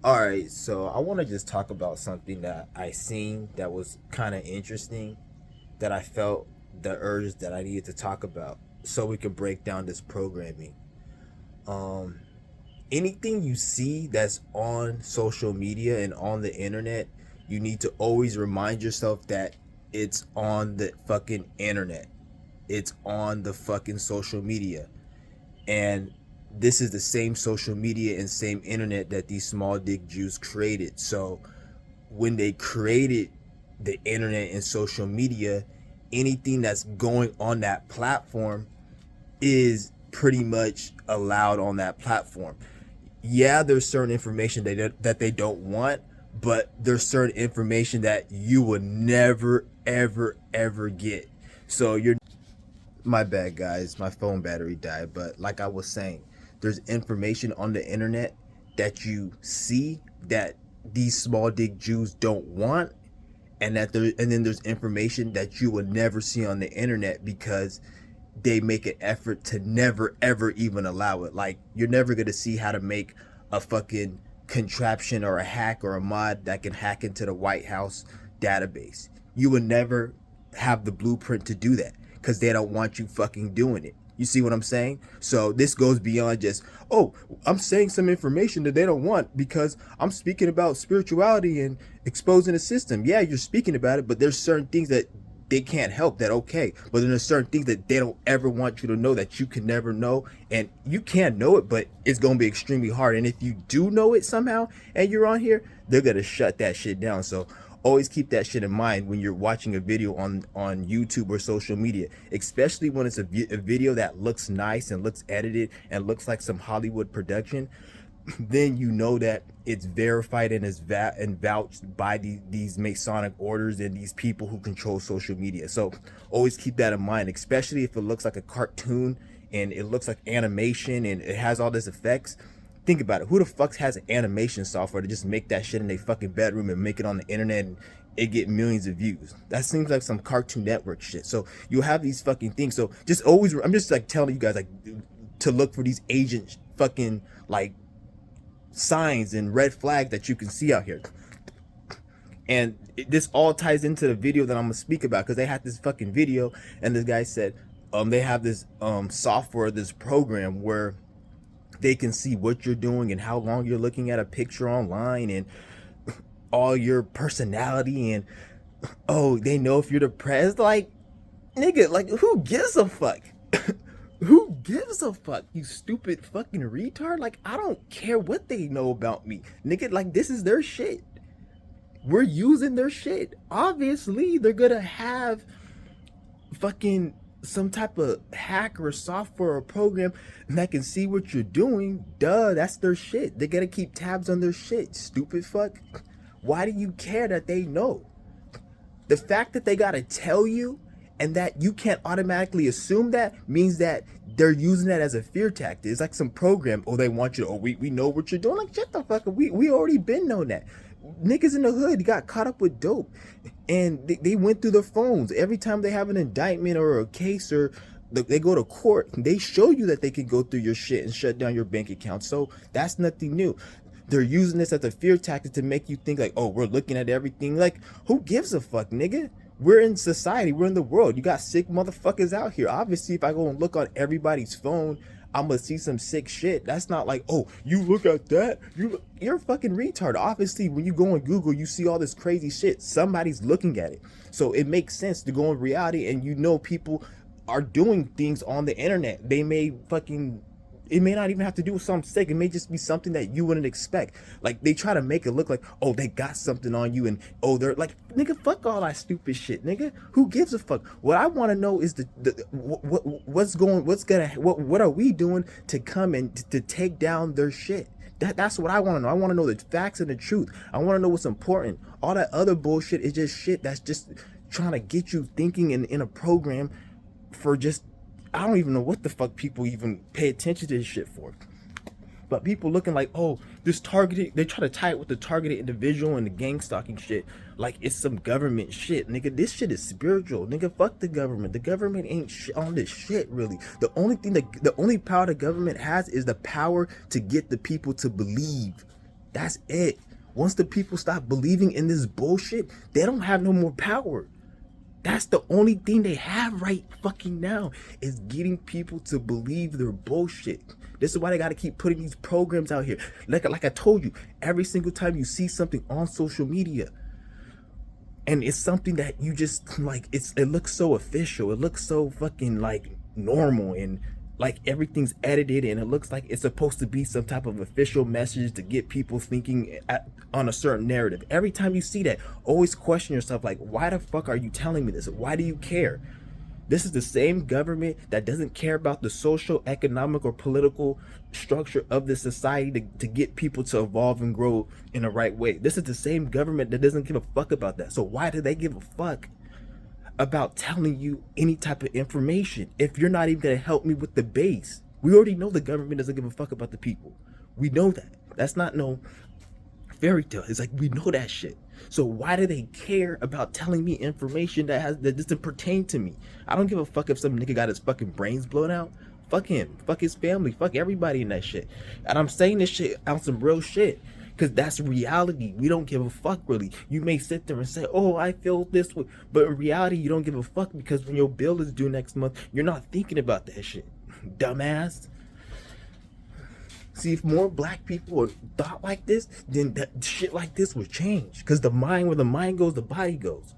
All right, so I want to just talk about something that I seen that was kind of interesting, that I felt the urge that I needed to talk about so we could break down this programming. Um, Anything you see that's on social media and on the internet, you need to always remind yourself that it's on the fucking internet. It's on the fucking social media. And this is the same social media and same internet that these small dick Jews created. So when they created the internet and social media, anything that's going on that platform is pretty much allowed on that platform. Yeah, there's certain information that they don't want, but there's certain information that you would never ever get. So you're my bad, guys. My phone battery died. But like I was saying, there's information on the internet that you see that these small dick Jews don't want, and then there's information that you would never see on the internet because they make an effort to never ever even allow it. Like you're never gonna see how to make a fucking contraption or a hack or a mod that can hack into the White House database. You would never have the blueprint to do that because they don't want you fucking doing it. You see what I'm saying? So this goes beyond just, oh, I'm saying some information that they don't want because I'm speaking about spirituality and exposing the system. Yeah, you're speaking about it, but there's certain things that they can't help that, okay, but then there's certain things that they don't ever want you to know that you can never know, and you can know it, but it's gonna be extremely hard. And if you do know it somehow and you're on here, they're gonna shut that shit down. So always keep that shit in mind when you're watching a video on YouTube or social media, especially when it's a video that looks nice and looks edited and looks like some Hollywood production. Then you know that it's verified and is and vouched by these Masonic orders and these people who control social media. So always keep that in mind, especially if it looks like a cartoon and it looks like animation and it has all these effects. Think about it. Who the fuck has an animation software to just make that shit in their fucking bedroom and make it on the internet and it get millions of views? That seems like some Cartoon Network shit. So you have these fucking things. So just always, I'm just like telling you guys like to look for these agent fucking like signs and red flags that you can see out here. And this all ties into the video that I'm gonna speak about because they had this fucking video and this guy said they have this software, this program where they can see what you're doing and how long you're looking at a picture online and all your personality, and oh, they know if you're depressed. Like, nigga, like who gives a fuck? Who gives a fuck, you stupid fucking retard? Like, I don't care what they know about me. Nigga, like, this is their shit. We're using their shit. Obviously, they're gonna have fucking some type of hack or software or program that can see what you're doing. Duh, that's their shit. They gotta keep tabs on their shit, stupid fuck. Why do you care that they know? The fact that they gotta tell you and that you can't automatically assume that means that they're using that as a fear tactic. It's like some program. Oh, they want you to, oh, we know what you're doing. Like, shut the fuck up. We already been known that. Niggas in the hood got caught up with dope and they went through the phones. Every time they have an indictment or a case or they go to court, they show you that they can go through your shit and shut down your bank account. So that's nothing new. They're using this as a fear tactic to make you think like, oh, we're looking at everything. Like, who gives a fuck, nigga? We're in society. We're in the world. You got sick motherfuckers out here. Obviously, if I go and look on everybody's phone, I'm gonna see some sick shit. That's not like, oh, you look at that. You're a fucking retard. Obviously, when you go on Google, you see all this crazy shit. Somebody's looking at it. So it makes sense to go in reality, and you know people are doing things on the internet. They may fucking, it may not even have to do with something sick. It may just be something that you wouldn't expect. Like, they try to make it look like, oh, they got something on you, and oh, they're like, nigga, fuck all that stupid shit, nigga. Who gives a fuck? What I want to know is what are we doing to come and to take down their shit? That's what I want to know. I want to know the facts and the truth. I want to know what's important. All that other bullshit is just shit that's just trying to get you thinking in a program for just, I don't even know what the fuck people even pay attention to this shit for. But people looking like, oh, this targeted, they try to tie it with the targeted individual and the gang stalking shit. Like it's some government shit. Nigga, this shit is spiritual. Nigga, fuck the government. The government ain't on this shit, really. The only power the government has is the power to get the people to believe. That's it. Once the people stop believing in this bullshit, they don't have no more power. That's the only thing they have right fucking now, is getting people to believe their bullshit. This is why they got to keep putting these programs out here. Like I told you, every single time you see something on social media, and it's something that you just like, it looks so official. It looks so fucking like normal, and like everything's edited, and it looks like it's supposed to be some type of official message to get people thinking on a certain narrative. Every time you see that, always question yourself, like, why the fuck are you telling me this? Why do you care? This is the same government that doesn't care about the social, economic, or political structure of the society to get people to evolve and grow in the right way. This is the same government that doesn't give a fuck about that. So why do they give a fuck about telling you any type of information if you're not even going to help me with the base? We already know the government doesn't give a fuck about the people. We know that. That's not no fairy tale. It's like, we know that shit. So why do they care about telling me information that doesn't pertain to me? I don't give a fuck if some nigga got his fucking brains blown out. Fuck him. Fuck his family. Fuck everybody in that shit. And I'm saying this shit on some real shit, because that's reality. We don't give a fuck, really. You may sit there and say, oh, I feel this way, but in reality, you don't give a fuck, because when your bill is due next month, you're not thinking about that shit, dumbass. See, if more black people thought like this, then that shit like this would change. Because the mind, where the mind goes, the body goes.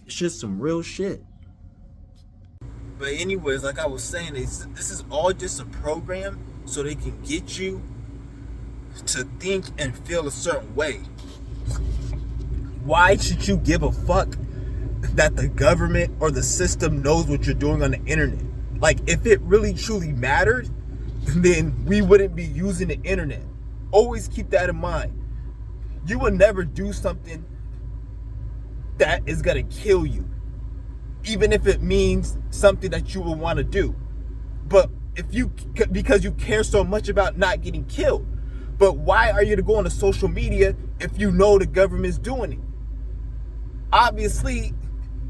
It's just some real shit. But anyways, like I was saying, this is all just a program so they can get you to think and feel a certain way. Why should you give a fuck that the government or the system knows what you're doing on the internet? Like, if it really truly mattered, then we wouldn't be using the internet. Always keep that in mind. You will never do something that is gonna kill you, even if it means something that you will want to do. But because you care so much about not getting killed. But why are you to go on to social media if you know the government's doing it? Obviously,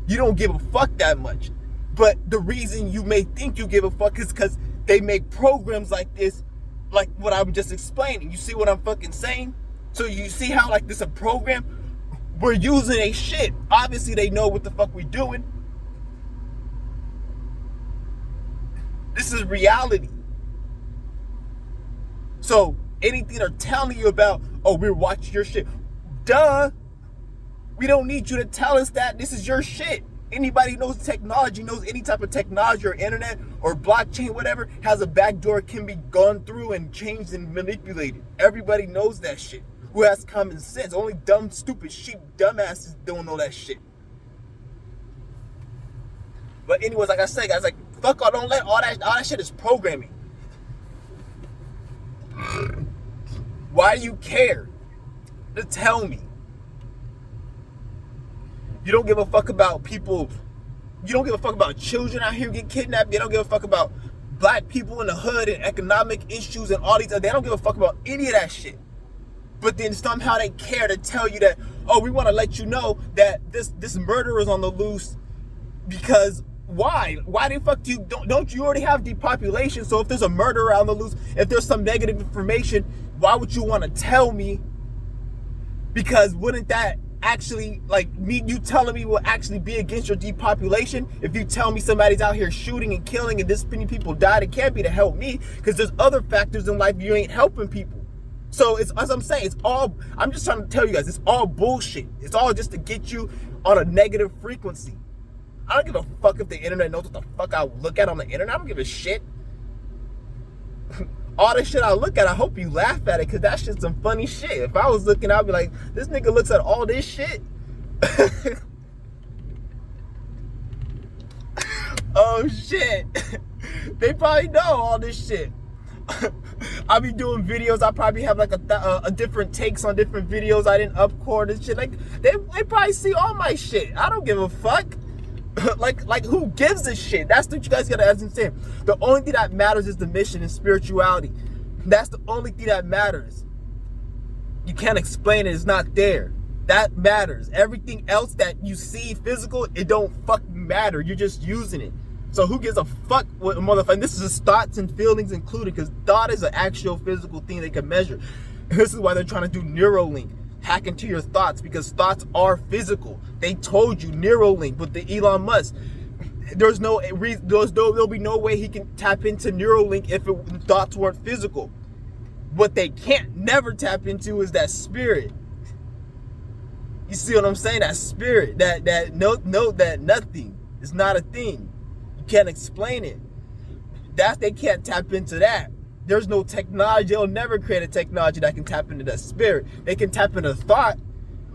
you don't give a fuck that much. But the reason you may think you give a fuck is because they make programs like this, like what I'm just explaining. You see what I'm fucking saying? So you see how, like, this a program? We're using a shit. Obviously, they know what the fuck we're doing. This is reality. So anything they're telling you about, oh, we're watching your shit. Duh. We don't need you to tell us that. This is your shit. Anybody knows technology, knows any type of technology or internet or blockchain, whatever, has a backdoor, can be gone through and changed and manipulated. Everybody knows that shit. Who has common sense? Only dumb, stupid sheep, dumbasses don't know that shit. But anyways, like I said, guys, like, fuck all, don't let all that shit is programming. Why do you care? Just tell me. You don't give a fuck about people. You don't give a fuck about children out here get kidnapped. You don't give a fuck about black people in the hood and economic issues and all these. They don't give a fuck about any of that shit. But then somehow they care to tell you that, oh, we want to let you know that this murderer is on the loose. Because why? Why the fuck do you don't you already have depopulation? So if there's a murderer on the loose, if there's some negative information, why would you want to tell me? Because wouldn't that actually, like, you telling me will actually be against your depopulation? If you tell me somebody's out here shooting and killing and this many people died, it can't be to help me, because there's other factors in life you ain't helping people. So it's, as I'm saying, it's all, I'm just trying to tell you guys, it's all bullshit. It's all just to get you on a negative frequency. I don't give a fuck if the internet knows what the fuck I look at on the internet. I don't give a shit. All the shit I look at, I hope you laugh at it, because that's just some funny shit. If I was looking, I'd be like, this nigga looks at all this shit. Oh shit. They probably know all this shit. I be doing videos, I probably have like a different takes on different videos I didn't upcord and shit. Like, they probably see all my shit. I don't give a fuck. like who gives a shit? That's what you guys gotta understand. The only thing that matters is the mission and spirituality. That's the only thing that matters. You can't explain it, it's not there. That matters. Everything else that you see physical, it don't fucking matter. You're just using it. So who gives a fuck what motherfucker? And this is his thoughts and feelings included, because thought is an actual physical thing they can measure. And this is why they're trying to do Neuralink, hack into your thoughts, because thoughts are physical. They told you Neuralink with the Elon Musk. There'll be no way he can tap into Neuralink if thoughts weren't physical. What they can't never tap into is that spirit. You see what I'm saying? That spirit, that know that nothing is not a thing. You can't explain it. They can't tap into that. There's no technology. They'll never create a technology that can tap into that spirit. They can tap into thought,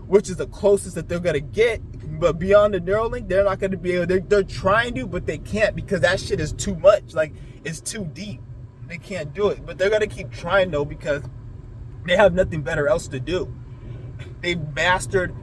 which is the closest that they're gonna get. But beyond the Neuralink, they're not gonna be able. They're trying to, but they can't, because that shit is too much. Like, it's too deep. They can't do it. But they're gonna keep trying though, because they have nothing better else to do. They've mastered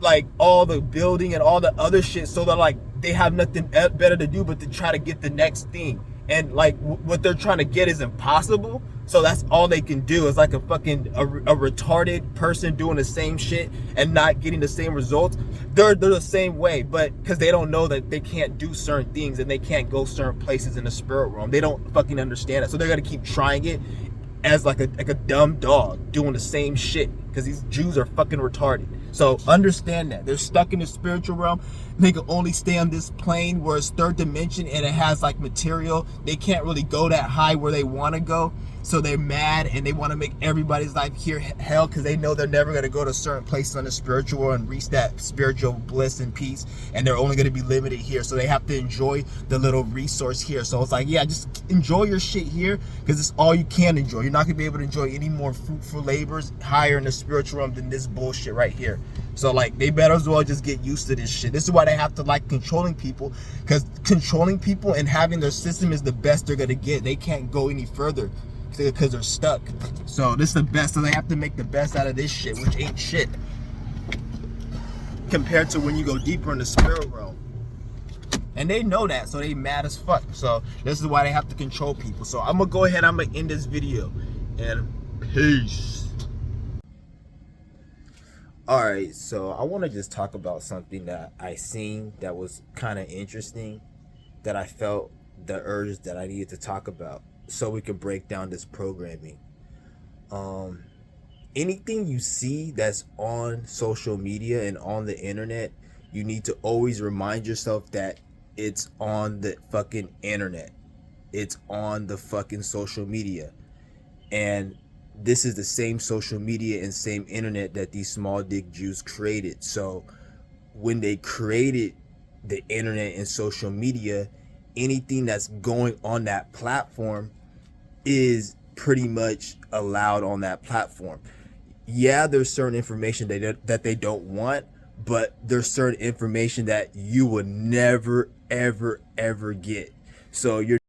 like all the building and all the other shit, so they're like, they have nothing better to do but to try to get the next thing. And like what they're trying to get is impossible, so that's all they can do. Is like a retarded person doing the same shit and not getting the same results. They're the same way, but because they don't know that they can't do certain things and they can't go certain places in the spirit realm. They don't fucking understand it, so they're gonna keep trying it as like a dumb dog doing the same shit, because these Jews are fucking retarded. So understand that they're stuck in the spiritual realm. They can only stay on this plane where it's third dimension and it has like material. They can't really go that high where they want to go. So they're mad and they want to make everybody's life here hell, because they know they're never going to go to certain places on the spiritual world and reach that spiritual bliss and peace, and they're only going to be limited here. So they have to enjoy the little resource here. So it's like, yeah, just enjoy your shit here, because it's all you can enjoy. You're not going to be able to enjoy any more fruitful labors higher in the spiritual realm than this bullshit right here. So like, they better as well just get used to this shit. This is why they have to like controlling people, because controlling people and having their system is the best they're going to get. They can't go any further because they're stuck. So this is the best. So they have to make the best out of this shit, which ain't shit compared to when you go deeper in the spirit realm. And they know that, so they mad as fuck. So this is why they have to control people. So I'm gonna go ahead, I'm gonna end this video, and peace. All right, so I want to just talk about something that I seen that was kind of interesting, that I felt the urge that I needed to talk about, so we can break down this programming. Anything you see that's on social media and on the internet, you need to always remind yourself that it's on the fucking internet. It's on the fucking social media. And this is the same social media and same internet that these small dick Jews created. So when they created the internet and social media, anything that's going on that platform is pretty much allowed on that platform. Yeah, there's certain information that they don't want, but there's certain information that you would never, ever, ever get. So you're